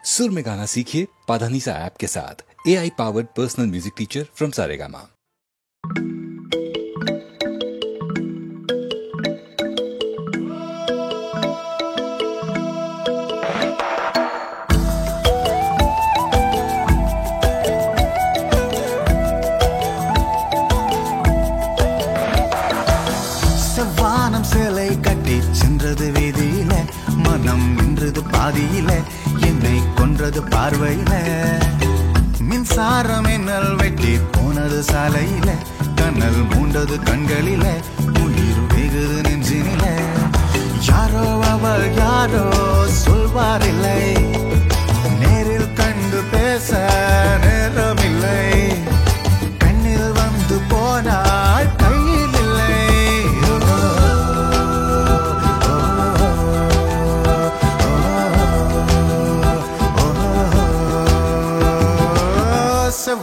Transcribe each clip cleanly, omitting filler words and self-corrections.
सुर में गाना सीखिए पाधानीसा ऐप के साथ। AI powered personal music teacher from Saregama. வானம் சேலை கட்டி சென்றது வீதியில, மனம் நின்றது பாதியில, என்னை கொன்றது பார்வையில. மின்சாரம் என்னல் வெட்டி போனது சாலையில, கண்ணல் மூண்டது கண்களில, உயிர் வெகுது நெஞ்சினில. யாரோ அவள் யாரோ சொல்வாரில்லை, நேரில் கண்டு பேச நேரமில்லை. கண்ணில் வந்து போனாள் கையில் இல்லை.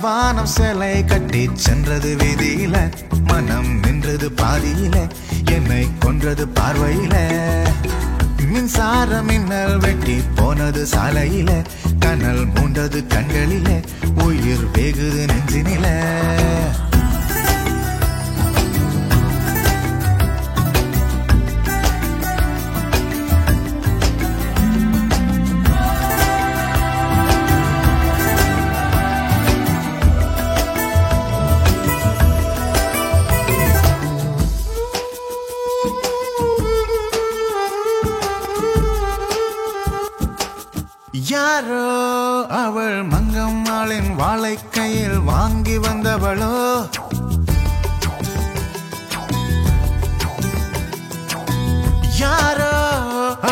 வானம் சேலை கட்டி சென்றது வீதியில, மனம் நின்றது பாதியில, என்னை கொன்றது பார்வையில. மின்சாரம் மின்னல் வெட்டி போனது சாலையில, கனல் மூண்டது கண்களில, உயிர் வெகுது நெஞ்சினில. யாரோ அவள் மங்கம்மாளின் வாளை கையில் வாங்கி வந்தவளோ, யாரோ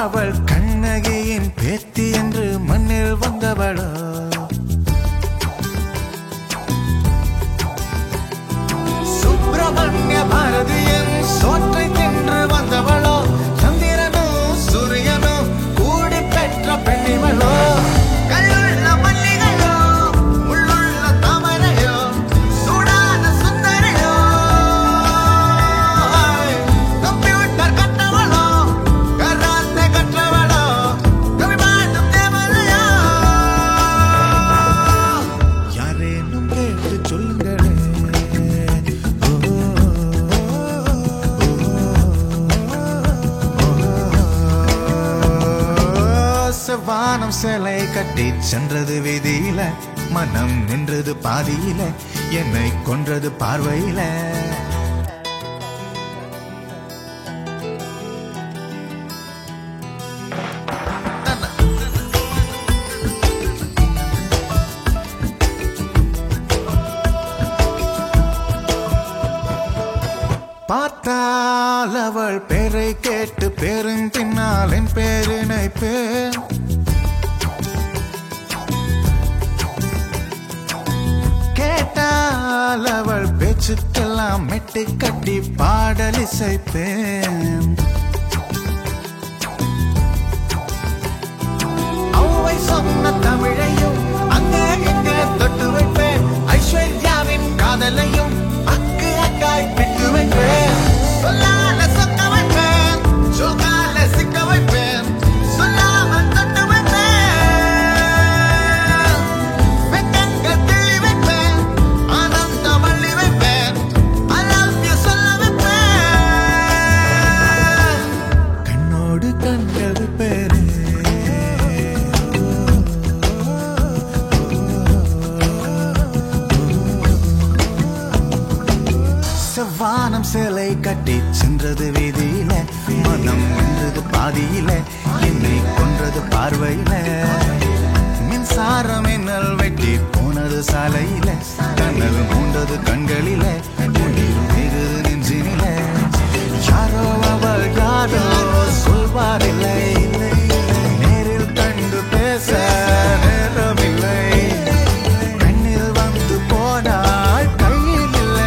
அவள் கண்ணகியின் பேத்தி என்று மண்ணில் வந்தவளோ. சுப்பிரமணிய பாரதியின் சோற்றை தின்று வந்தவளோ, சந்திரனோ சூரியனோ கூடி பெற்ற பெண்ணிவளோ. கல்லுள்ள மல்லிகையோ உள்ளுள்ள தாமரையோ, சூடான சுந்தரையோ. Computer கற்றவளோ karate கற்றவளோ, கவிபாடும் தேவதையோ. யாரேனும் கேட்டு சொல்லுங்களே. வானம் சேலை கட்டி சென்றது வீதியில, மனம் நின்றது பாதியில, என்னை கொன்றது பார்வையில. பார்த்தால் அவள் பேரை கேட்டு பேரும் பின்னால் என் பேரினை பேர். கேட்டால் அவள் பேச்சுக்கெல்லாம் மெட்டு கட்டி பாடல் இசைப்பேன். அவை சொன்ன தமிழையும் அங்கே இங்கே தொட்டு வைப்பேன். ஐஸ்வர்யாவின் காதலையும் அக்கு அக்காய் பிட்டு வைப்பேன். சொல்லால சொக்க வைப்பேன், சொல்லால சிக்க வைப்பேன், சொல்லாமல் தொட்டு வைப்பேன். வெக்கங்கள் கிள்ளி வைப்பேன், ஆனந்தம் அள்ளி வைப்பேன், I love you சொல்ல வைப்பேன். கண்ணோடு கண்கள் வைப்பேன். வானம் சேலை கட்டி சென்றது வீதியில, மனம் நின்றது பாதியில, என்னை கொன்றது பார்வையில. மின்சாரம் என்னல் வெட்டி போனது சாலையில, கண்ணல் மூண்டது கண்களில, உயிர் வெகுது நெஞ்சினில. யாரோ அவள் யாரோ சொல்வாரில்லை, நேரில் கண்டு பேச நேரமில்லை. கண்ணில் வந்து போனாள் கையில் இல்லை.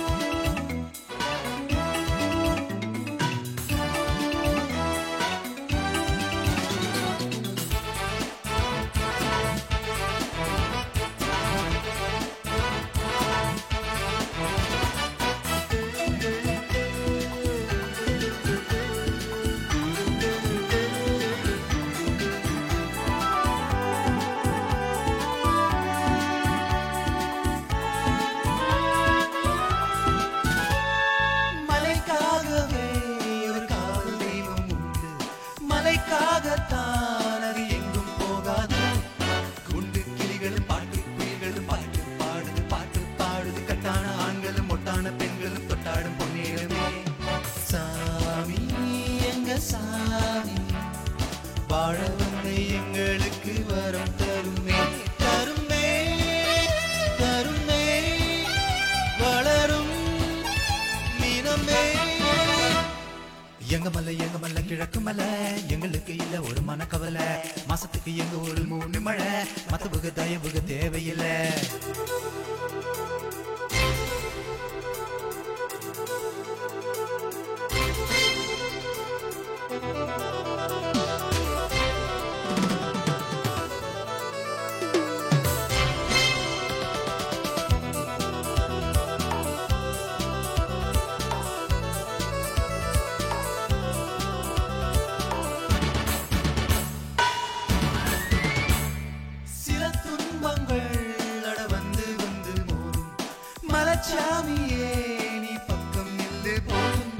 கிழக்கு மலை எங்களுக்கு இல்ல ஒரு மனக்கவலை மாசத்துக்கு எங்க ஒரு 3 மழை மத்தவங்க தயவுக தேவையில்லை சாமியே நீ பக்கம் நின்று போதும்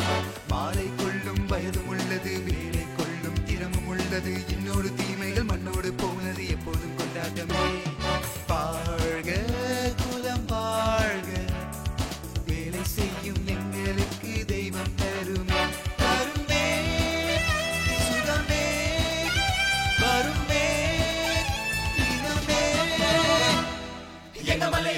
மாலை கொள்ளும் வயதும் உள்ளது வேலை கொள்ளும் திறமும் உள்ளது இன்னொரு தீமைகள் மண்ணோடு போனது எப்போதும் கொண்டாட்டமே வாழ்க குலம் வாழ்க வேலை செய்யும் எங்களுக்கு தெய்வம் தருமே தருமே சுகமே வருமே இனமே எங்க மலை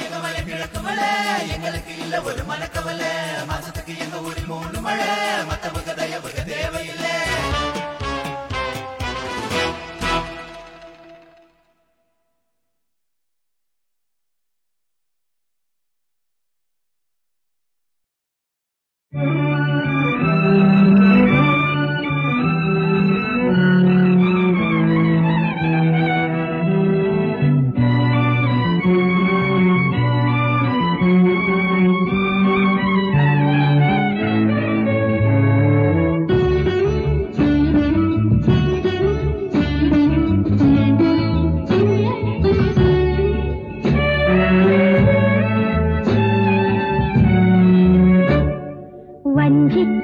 கிழக்கு மலை எங்களுக்கு இல்ல ஒரு மனக்கவலை மாசத்துக்கு எங்க ஒரு 3 மழை மத்தவங்க தயவுக தேவையில்லை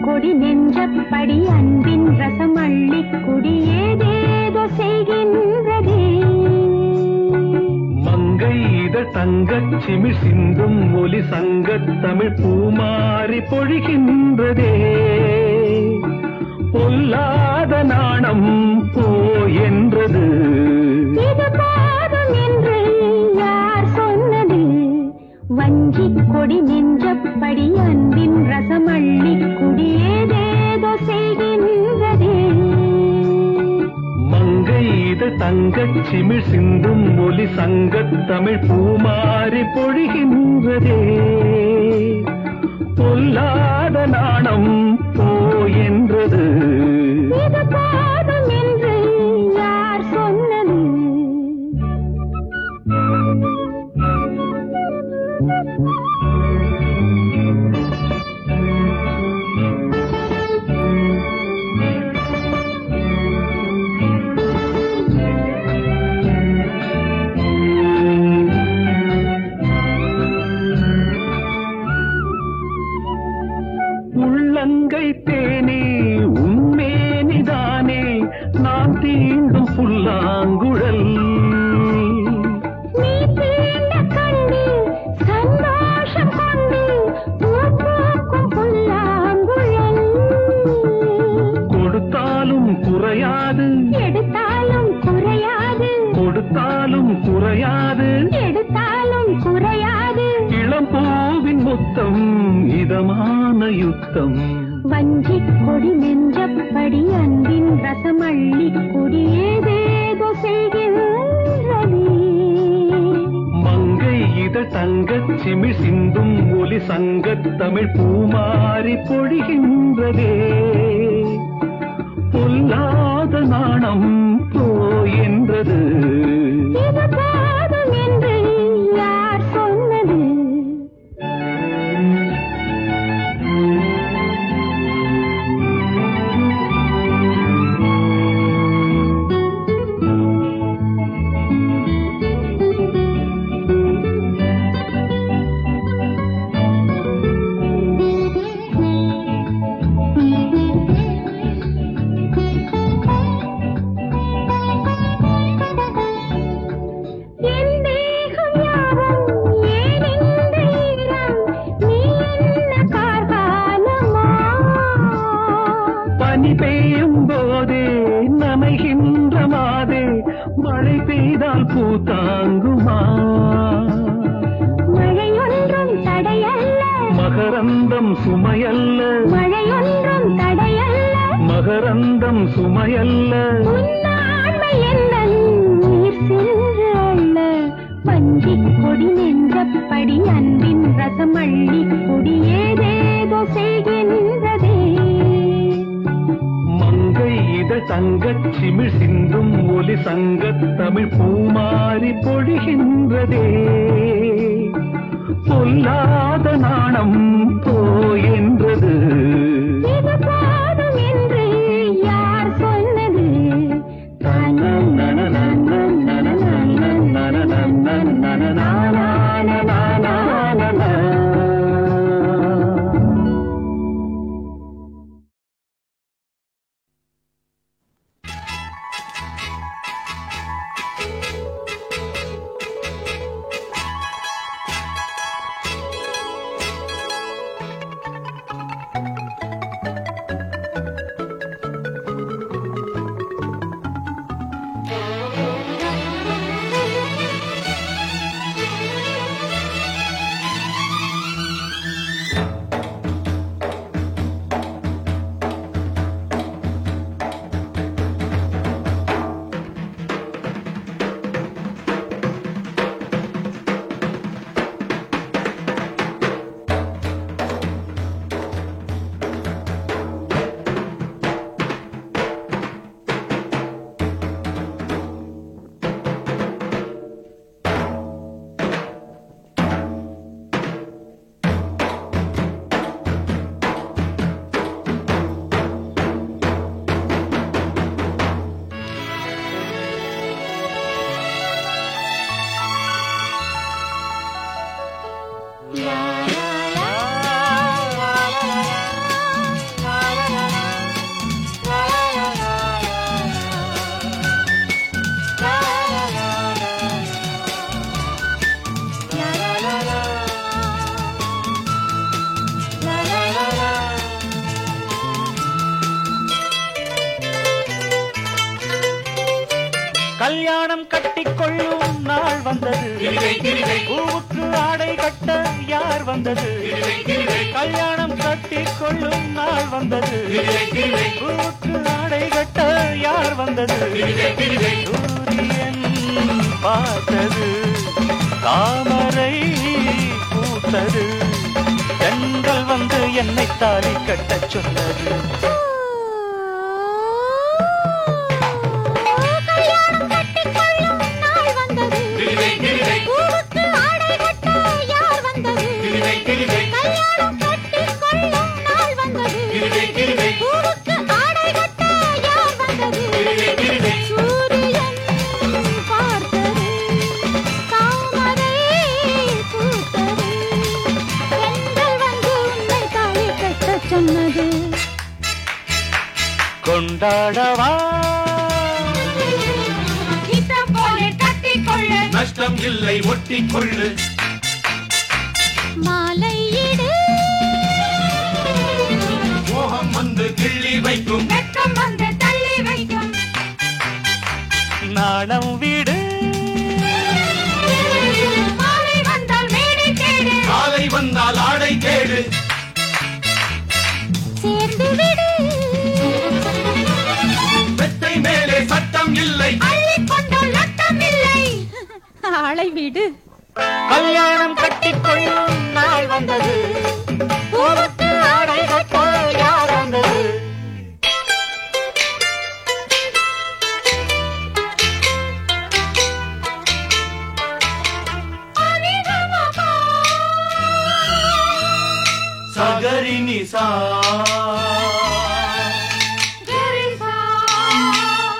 கொடி நெஞ்சப்படி அன்பின் ரசம் அள்ளி குடியேதேதோ செய்கின்றதே மங்கை இதழ் தங்கச் சிமிழ் சிந்தும் ஒலி சங்கத் தமிழ் பூமாறி பொழிகின்றதே பொல்லாத நாணம் போ என்றது இது போதும் என்று யார் சொன்னது வஞ்சி கொடி நெஞ்சப்படி அன்பின் ரசம் அள்ளி குடியேதேதோ செய்கின்றதே மங்கை இதழ் தங்கச் சிமிழ் சிந்தும் ஒலி சங்கத் தமிழ் பூமாறி பொழிகின்றதே பொல்லாத நாணம் போ என்றது இது போதும் என்று யார் சொன்னது உள்ளங்கை தேனே உண்மேனிதானே நான் தீண்டும் புல்லாங்குழல் நீ தீண்ட கண்டு சந்தோஷம் கொண்டு பூக்கும் புல்லாங்குழல் கொடுத்தாலும் குறையாது எடுத்தாலும் குறையாது கொடுத்தாலும் குறையாது எடுத்தாலும் குறையாது இளம் பூவின் முத்தம் இதமான யுத்தம் வஞ்சி கொடி நெஞ்சப்படி அன்பின் ரசம் அள்ளி குடியேதேதோ செய்கின்றதே மங்கை இதழ் தங்கச் சிமிழ் சிந்தும் ஒலி சங்கத் தமிழ் பூமாறி பொழிகின்றதே பொல்லாத நாணம் போ என்றது இது போதும் என்று யார் சொன்னது பனி பெய்யும் போதே நனைகின்ற மாதே மழை பெய்தால் பூ தாங்குமா மழையொன்றும் தடையல்ல மகரந்தம் சுமையல்ல மழையொன்றும் தடையல்ல மகரந்தம் சுமையல்ல உன்னாண்மை என்னல் நீர் சென்று அள்ள வஞ்சிக் கொடி நின்றபடி அன்பின் ரசம் அள்ளி கொடியேதேதோ செய்கின்றதே மங்கை இதழ் தங்கச் சிமிழ் சிந்தும் ஒலி சங்கத் தமிழ் பூமாரி பொழிகின்றதே பொல்லாத நாணம் போயென்றது இது போதும் என்று யார் சொன்னது கல்யாணம் கட்டிக்கொள்ளும் நாள் வந்தது பூவுக்கு ஆடை கட்ட யார் வந்தது கல்யாணம் கட்டிக்கொள்ளும் நாள் வந்தது பூவுக்கு ஆடை கட்ட யார் வந்தது சூரியன் பார்த்தது தாமரை பூத்தது பெண்கள் வந்து என்னை தாலி கட்டச் சொன்னது கொண்டாடவா நஷ்டம் இல்லை ஒட்டிக்கொள்ளு மாலையிடு மோகம் வந்து கிள்ளி வைக்கும் வெட்கம் வந்து தள்ளி வைக்கும் நாணம் வீடு மாலை வந்தால் மேடை கேடு காலை வந்தால் ஆடை கேடு சேர்ந்து விடு வெத்தை மேலே சட்டம் இல்லை அள்ளிக்கொண்டால் நட்டம் இல்லை ஆளை விடு கல்யாணம் கட்டிக்கொள்ளும் நாள் வந்தது பூவுக்கு ஆடை கட்ட யார் வந்தது சகரி நிசா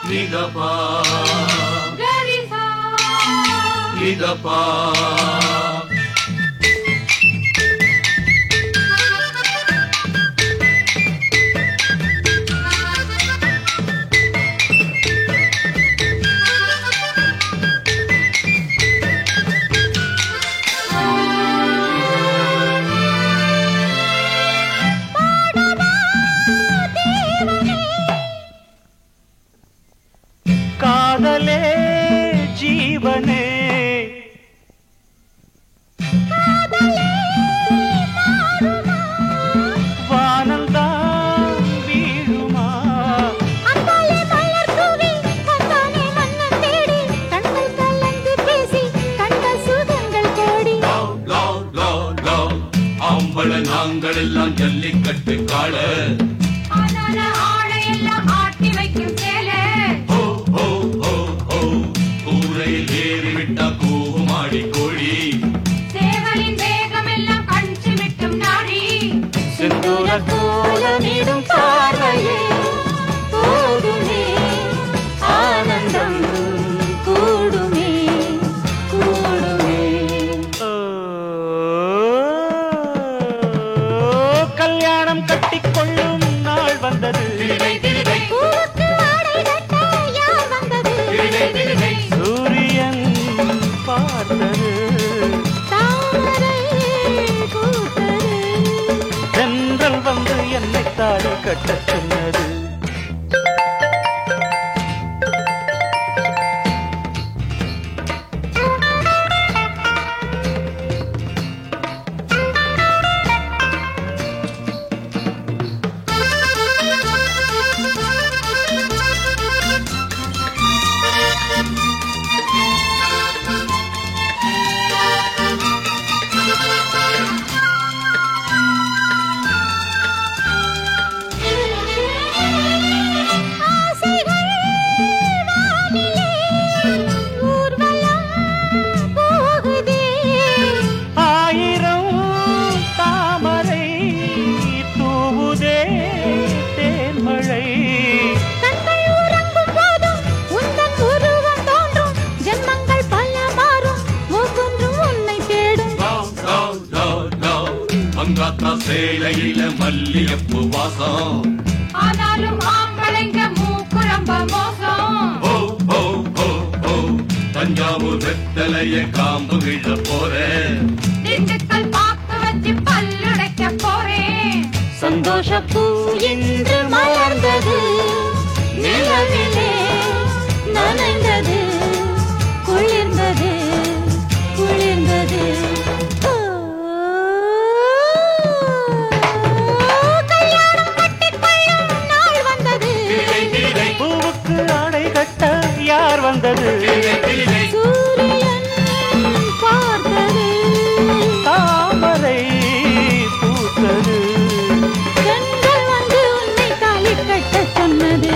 நிதபா நிதபா காதலே ஜீவனே ஆம்பளை நாங்கள் எல்லாம் ஜல்லிக்கட்டு காள ஆடையெல்லாம் ஆட்டி வைக்கும் சேலை கூரையில் ஏறிவிட்டா கூமாடி கோழி சேவலின் வேகம் எல்லாம் கஞ்சி விட்டும் நாடி சிந்தூர கோலமிடும் பார்வையே போதுமே ஆனந்தம் கூடுமே கூடுமே. கல்யாணம் கட்டிக்கொள்ளும் நாள் வந்தது. சூரியன் பார்த்தது தென்றல் வந்து என்னை தாடி கட்டச் சொன்னது. சேலையில மல்லியப்பு வாசம் ஆனாலும் ஆம்பளைங்க மூக்குரம்ப மோசம். தஞ்சாவூர் வெத்தலைய காம்பு விழ போறேன். திண்டுக்கல் பாக்கு வச்சு பல்லுடைக்க போறேன். சந்தோஷ பூ இன்று மலர்ந்தது நிலவிலே நனைந்தது குளிர்ந்தது குளிர்ந்தது. யார் வந்தது? சூரியன் பார்த்தது தாமரை பூத்தது கண்கள் வந்து உன்னை தாலி கட்ட சொன்னது.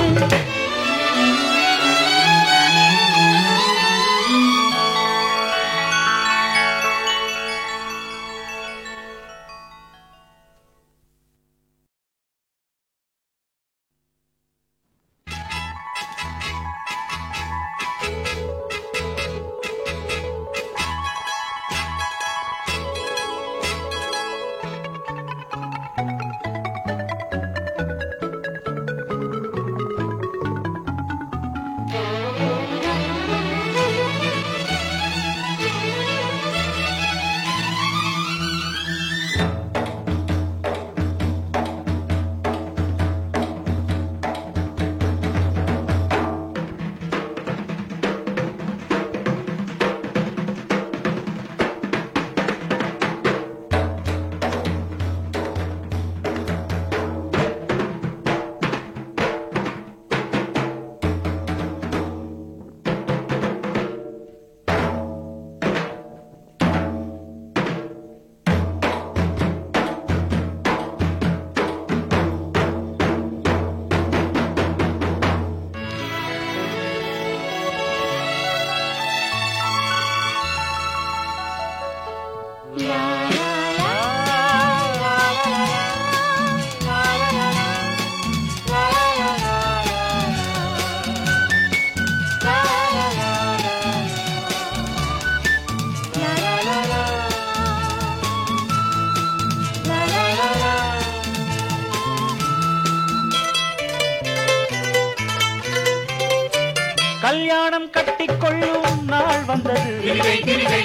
கல்யாணம் கட்டிக்கொள்ளும் நாள் வந்தது.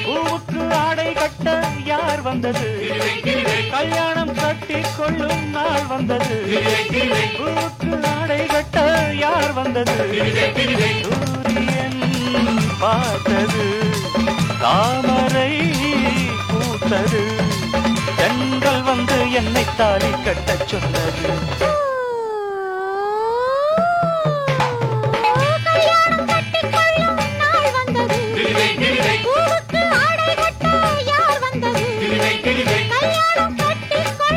பூவுக்கு ஆடை கட்ட யார் வந்தது? கல்யாணம் கட்டிக்கொள்ளும் நாள் வந்தது. பூவுக்கு ஆடை கட்ட யார் வந்தது? சூரியன் பார்த்தது தாமரை பூத்தது தென்றல் வந்து என்னை தாலி கட்டச் சொன்னது. பூவுக்கு ஆடை கட்ட யார் வந்தது? கல்யாணம் கட்டிக்கொள்ளும்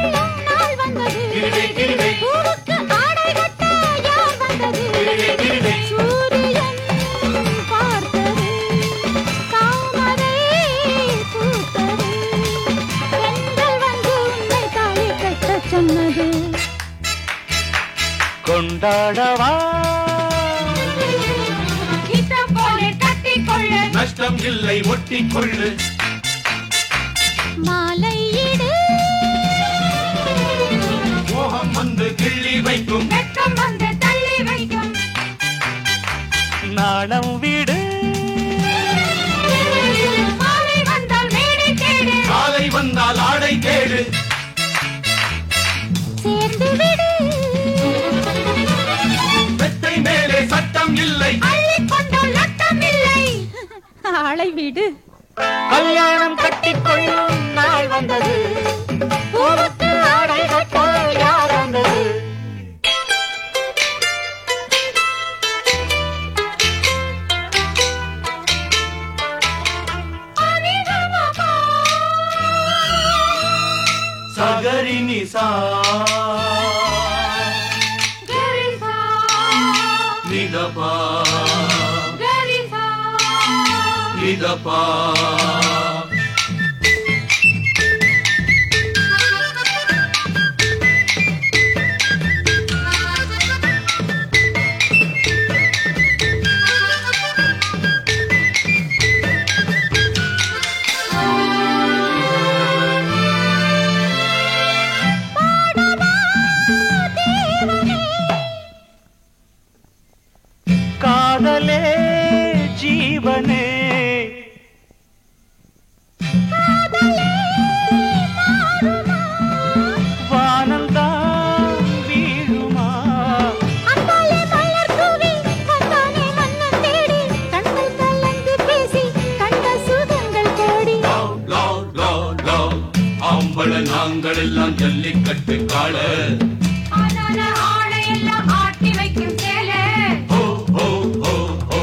சொன்னது. கொண்டாடவா இஷ்டம் போல கட்டிக்கொள்ளு, நஷ்டம் இல்லை ஒட்டிக்கொள்ளு. மாலையிடு மோகம் வந்து கிள்ளி வைக்கும், வெட்கம் வந்து தள்ளி வைக்கும். நாணம் வீடு மாலை வந்தால் மேடை தேடு, காலை வந்தால் ஆடை தேடு. சேர்ந்து விடு வெத்தை மேலே சட்டம் இல்லை, அள்ளிக்கொண்டால் நட்டம் இல்லை. ஆளை விடு. கல்யாணம் கட்டிக்கொள்ளும் நாள் வந்தது. பூவுக்கு ஆடை கட்ட யார் வந்தது? சகரி நிசா கரிசா, நிதபா கரிசா, நிதபா. காதலே ஜீவனே வானந்தான் வீழுமா? அந்தாலே மலர் தூவி வந்தானே மன்னன் தேடி கண்கள் கலந்து பேசி கண்ட சுகங்கள் கோடி. Love love love love. ஆம்பள நாங்கள் எல்லாம் ஜல்லிக்கட்டு காள. ஆனால ஆடையெல்லாம் ஆட்டி வைக்கும் சேலை. ஓ ஓ ஓ ஓ.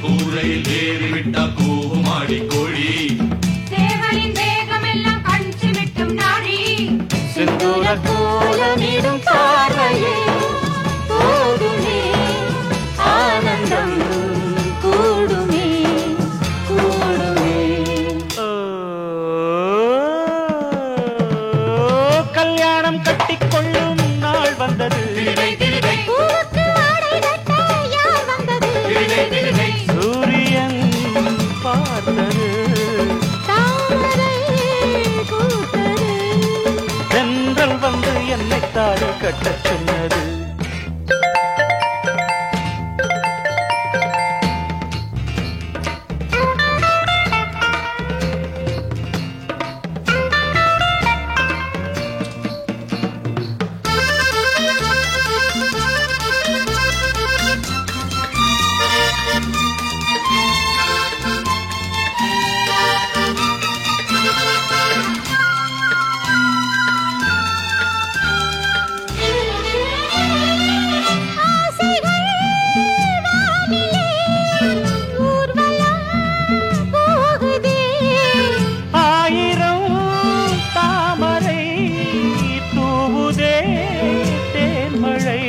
கூரையில் ஏறிவிட்டா கூமாடி கோழி. சேவலின் வேகமெல்லாம் கஞ்சி விட்டும் நாடி. செந்தூர கோலமிடும் பார்வையே போதுமே ஆனந்தம் கூடுமே கூடுமே. கல்யாணம் கட்டிக்கொள்ளும் நாள் வந்தது. பூவுக்கு ஆடை கட்ட யார் வந்தது? சூரியன் பார்த்தது, தாமரை பூத்தது. தென்றல் வந்து என்னை தாழ கட்டச் சொன்னது. ஆசைகள் வானிலே ஊர்வலம் போகுதே. ஆயிரம் தாமரை தூவுதே தேன்மழை.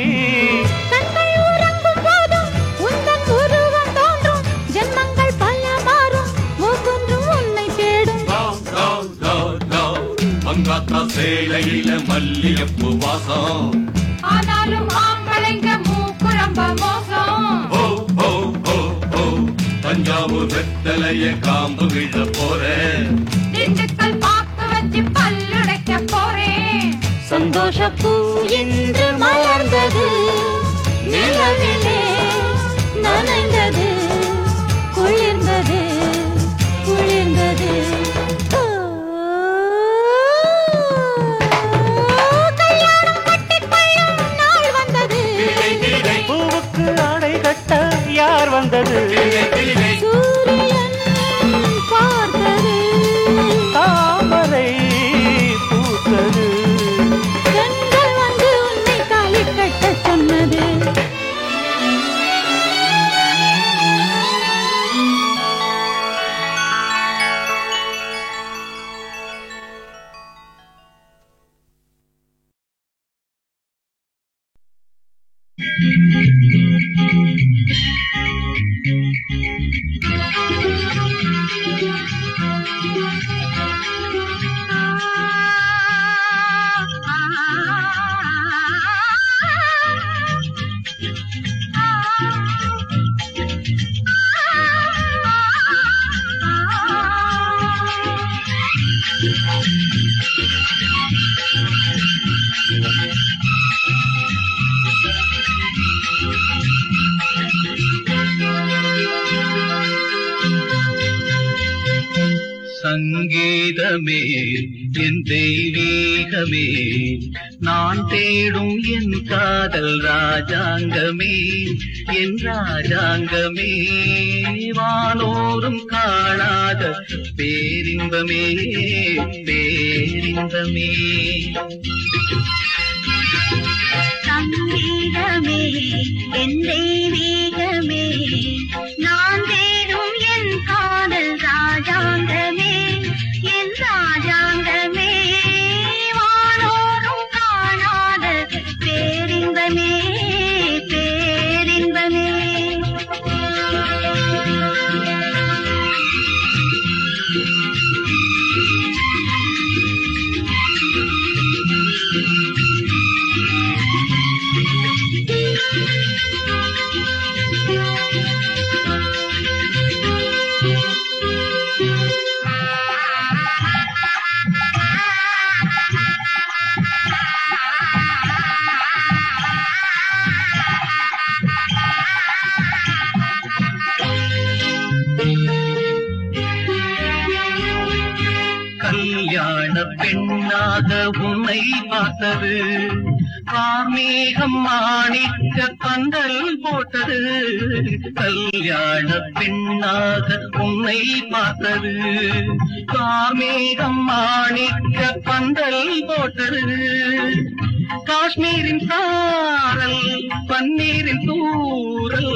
கண்கள் உறங்கும் போதும் உந்தன் உருவம் தோன்றும். ஜென்மங்கள் பல மாறும் ஒவ்வொன்றும் உன்னை தேடும். Love love love love. Mankatha சேலையில மல்லியப்பு வாசம். ஆனாலும் ஆம்பளைங்க மூக்குரம்ப மோசம். ஓ ஓ ஓ ஓ. தஞ்சாவூர் வெத்தலைய காம்பு விழ போறேன். திண்டுக்கல் பாக்கு வச்சு பல்லுடைக்க போறேன். சந்தோஷப்பூ இன்று மலர்ந்தது. நிலவிலே நனைந்தது குளிர்ந்தது குளிர்ந்தது. ஓ, கல்யாணம் கட்டிக்கொள்ளும் நாள் வந்தது. பூவுக்கு ஆடை கட்ட யார் வந்தது? சூரியன் பார்த்தது. தாமரை பூத்தது. கண்கள் வந்து உன்னை தாலி கட்ட சொன்னது. சங்கீதமே என் தெய்வீகமே, நான் தேடும் என் காதல் ராஜாங்கமே, என் ராஜாங்கமே, வானோரும் காணாத பேரின்பமே, பேரின்பமே. சங்கீதமே என் தெய்வீகமே, நான் தேடும் என் காதல் ராஜாங்கமே, என் ராஜாங்கமே, வானோரும் காணாத பேரின்பமே, பேரின்பமே. கல்யாண பெண்ணாக உன்னை பார்த்தது, கார்மேகம் மாணிக்க பந்தல் போட்டது. கல்யாண பெண்ணாக உன்னை பார்த்தது, கார்மேகம் மாணிக்க பந்தல் போட்டது. காஷ்மீரின் சாரல் பன்னீரின் தூரல்,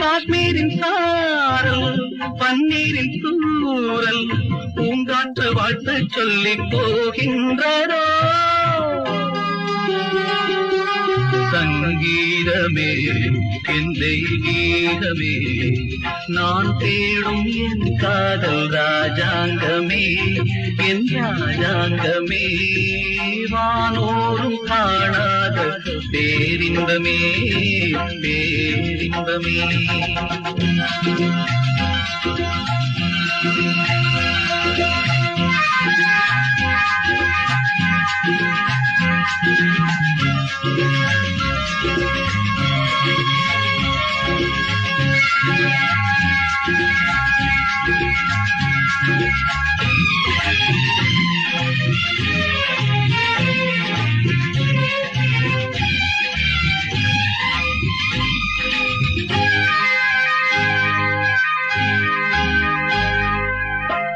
காஷ்மீரின் சாரல் பன்னீரின் தூரல், பூங்காற்று வாழ்த்து சொல்லி போகின்றதோ. சங்கீதமே என் தெய்வீகமே, நான் தேடும் என் காதல் ராஜாங்கமே, என் ராஜாங்கமே, வானோரும் காணாத பேரின்பமே, பேரின்பமே.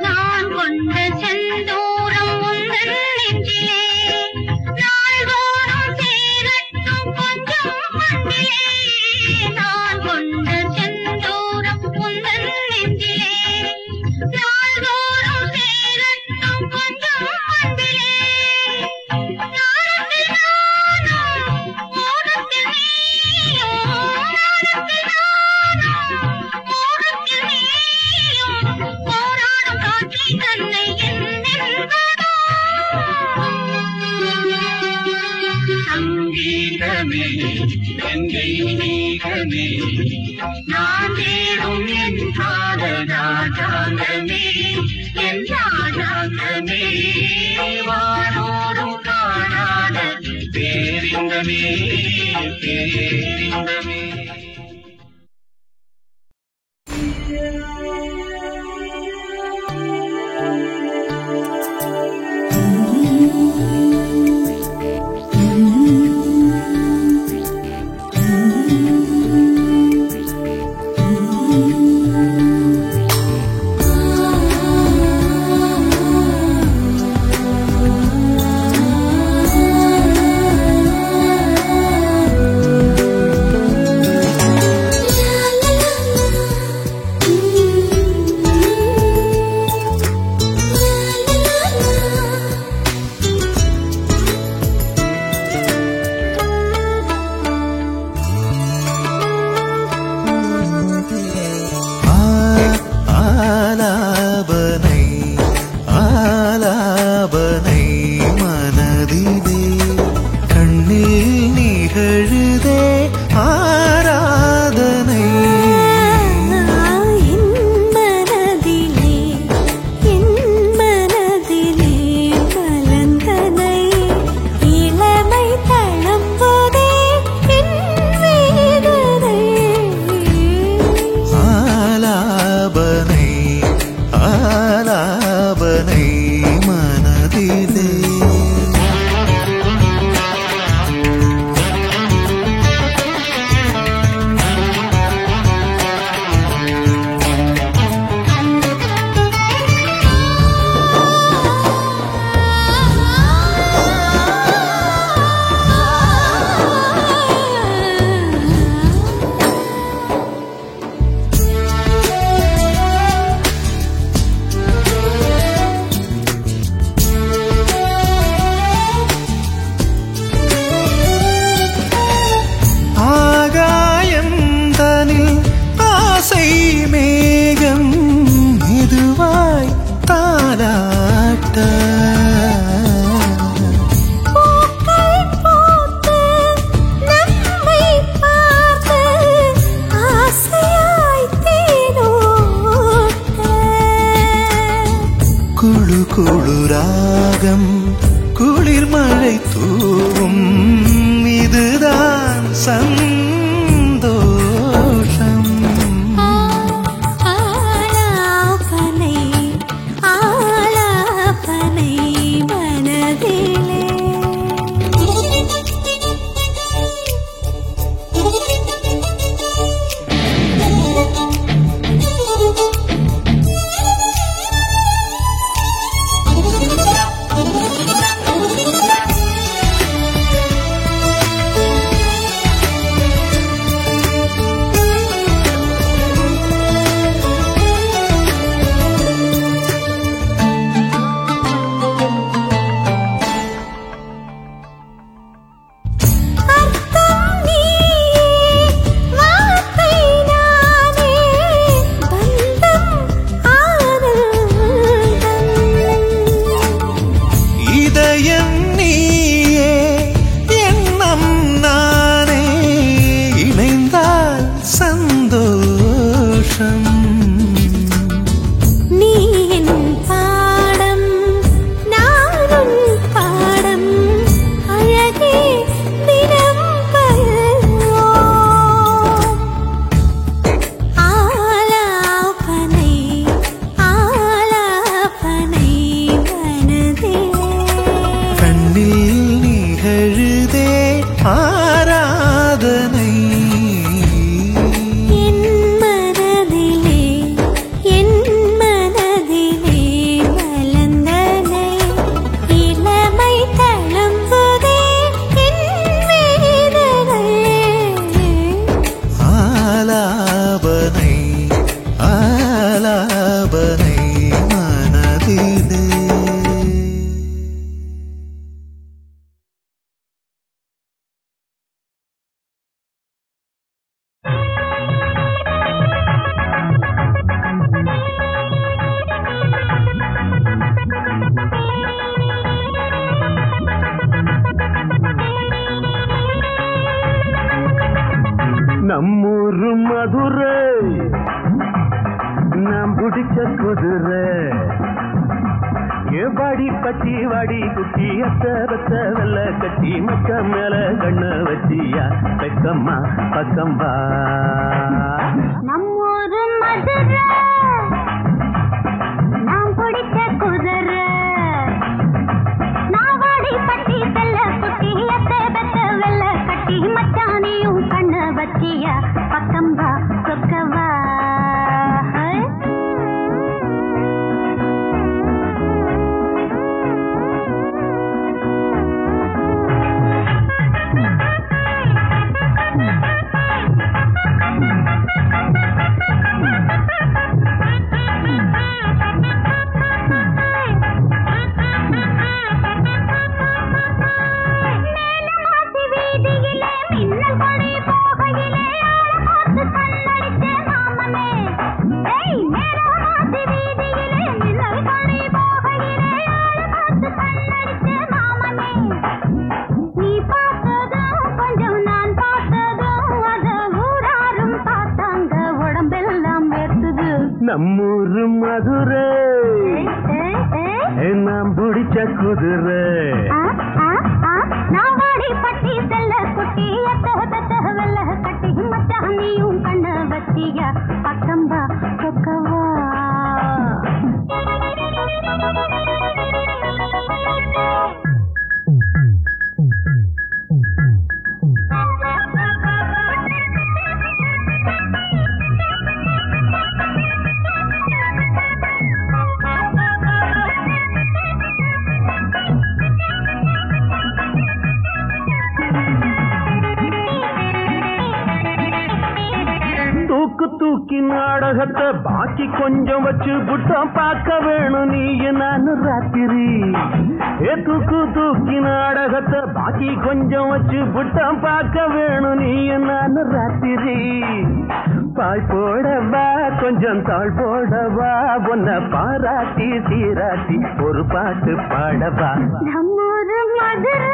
நான் கொண்ட செந்தூரம் உந்தன் நெஞ்சிலே, நாள்தோறும் சேரட்டும் கொஞ்சம் அன்பிலே. நான் கொண்ட செந்தூரம் உந்தன் நெஞ்சிலே, நாள்தோறும் சேரட்டும் கொஞ்சம் அன்பிலே. நாரத்தில் நானும் மோகத்தில் நீயும், நாரத்தில் நானும் மோகத்தில் நீயும், போராடும் காட்சி தன்னை என்னென்பதோ. சங்கீதமே என் தெய்வீகமே, நான் தேடும் என் காதல் ராஜாங்கமே, என் ராஜாங்கமே, வானோரும் காணாத பேரின்பமே, பேரின்பமே. வந்தே குளிராகம் குளிர் மழை தூவும் இதுதான் சந்தோஷம் ஆலாபனை ஆலாபனை மனதிலே நம்மூரு மதுரை நாம் பிடிச்ச குதிரை வாடி பச்சி வாடி குச்சி அத்த பத்த வெள்ள கட்டி மச்ச மேல கண்ண வச்சியா பெக்கம்மா பக்கம் வா நம்மூரு மதுரை நாம் பிடிச்ச குதிரை நாவாடி பட்டி வெள்ள குட்டி அத்த பத்த வெள்ள கட்டி மச்சானியும் கண்ண வச்சியா பக்கம் வா சொக்கவா நம்மூரு மதுரை நாம் பிடிச்ச குதிரை நாவாடி பட்டி செல்ல குட்டி அத்த வெள்ள கட்டி மச்சானியும் கண்ண வச்சியா பக்கம்பா சொக்கவா தூக்கி நாடகத்தை பாக்கி கொஞ்சம் வச்சு புட்டம் பார்க்க வேணும் நீ நான் ராத்திரி. தூக்கி நாடகத்தை பாக்கி கொஞ்சம் வச்சு புட்டம் பார்க்க வேணும் நீ நான் ராத்திரி. பாய் போடவா கொஞ்சம் தாழ் போடவா உன்னை பாராட்டி சீராட்டி ஒரு பாட்டு பாடவா. நம்மூரு மதுரை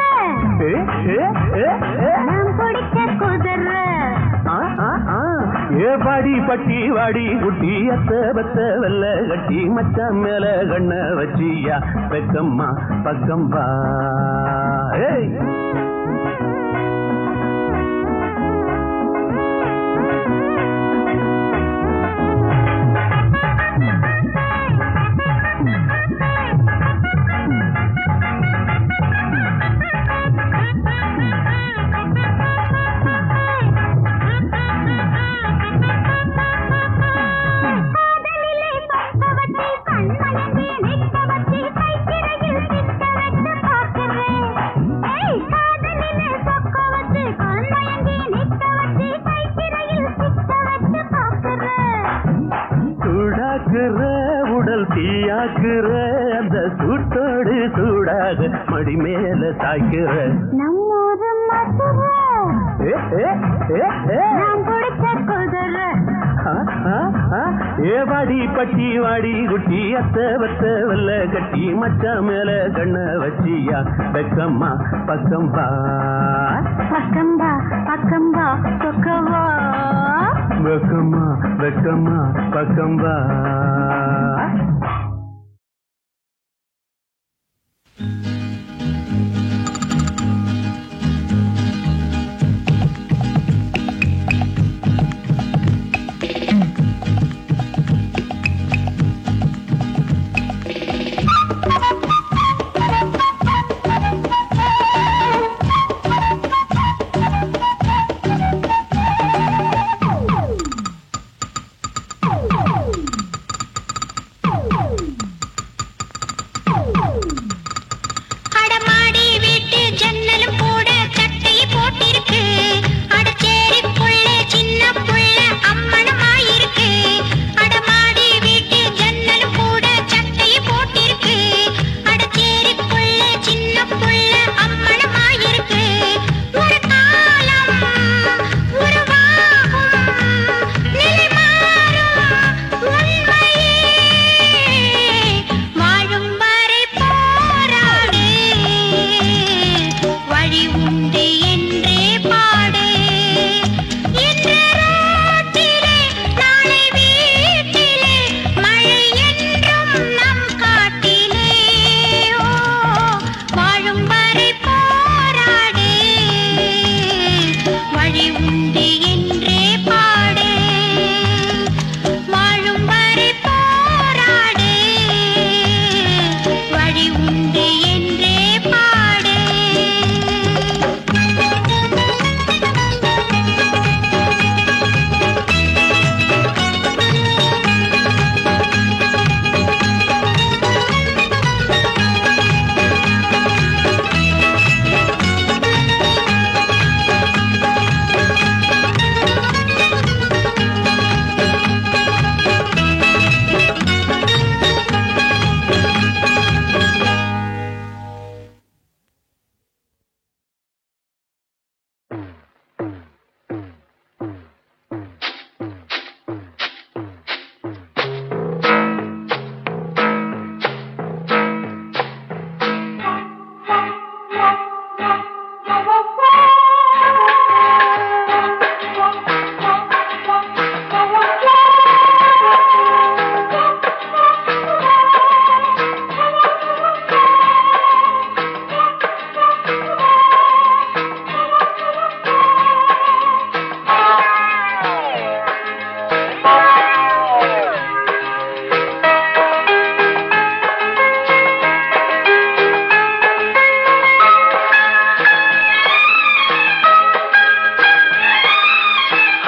நாம் பிடிச்ச குதிரை. ஏ பாடி பட்டி வாடி குட்டி அத்த பத்த வெள்ள கட்டி மச்சான் மேல கண்ண வச்சியா வெக்கம்மா பக்கம் வா. உடல் தீயாக்குற அந்த சூட்டோடு சூடாக மடி மேல சாய்க்கிற நம்மூரு மதுரை நாம் பிடிச்ச குதிரை. ஏ வாடி பட்டி வாடி குட்டி அத்த வத்த வெள்ள கட்டி மச்சான் மேல கண்ண வச்சியா வெக்கம்மா பக்கம் வா. பக்கம் வா பக்கம் வா சொக்கவா. வெக்கம்மா வெக்கம்மா பக்கம் வா.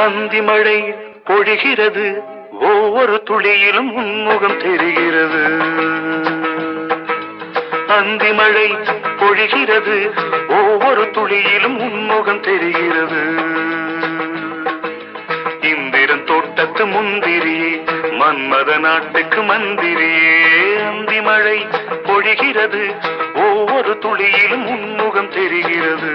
அந்தி மழை பொழிகிறது, ஒவ்வொரு துளியிலும் உன்முகம் தெரிகிறது. அந்தி மழை பொழிகிறது, ஒவ்வொரு துளியிலும் உன்முகம் தெரிகிறது. இந்திரன் தோட்டத்து முன் மன்மத நாட்டுக்கு மந்திரியே அந்தி மழை பொழிகிறது ஒவ்வொரு துளியிலும் உன்முகம் தெரிகிறது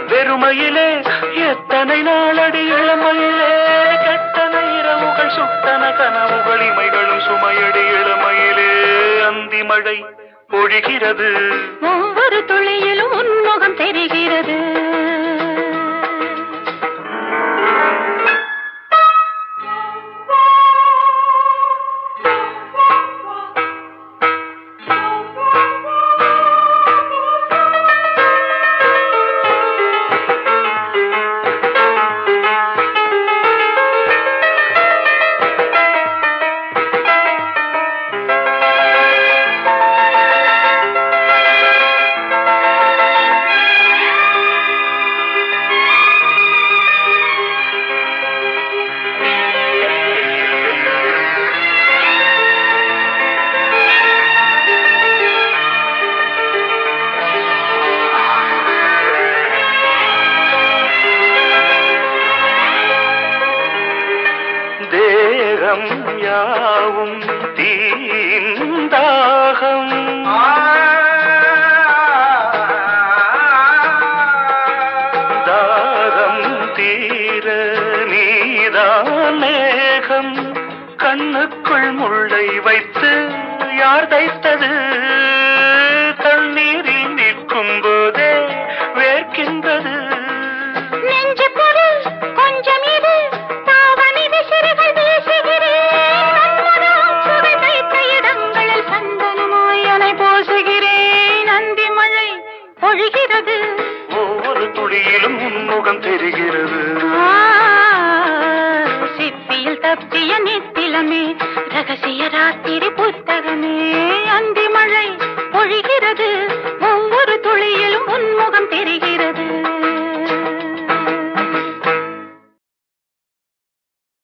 வெறுமையிலே எத்தனை நாளடி இளமையிலே கெட்டன இரவுகள் சுட்டன கனவுகள் இமைகளும் சுமையடி இளமையிலே அந்தி மழை பொழிகிறது ஒவ்வொரு துளியிலும் உன்முகம் தெரிகிறது தேகம் யாவும் தீந்தாகம் தாகம் தீர நீதான் மேகம் கண்ணுக்குள் முள்ளை வைத்து யார் தைத்தது தண்ணீரில் நிற்கும் போதே வேர்க்கின்றது நெஞ்சு பொருள் கொஞ்சம் இது ஒவ்வொரு துளியிலும் உன்முகம் தெரிகிறது சிப்பியில் தப்பிய நித்திலமே ரகசிய ராத்திரி புத்தகமே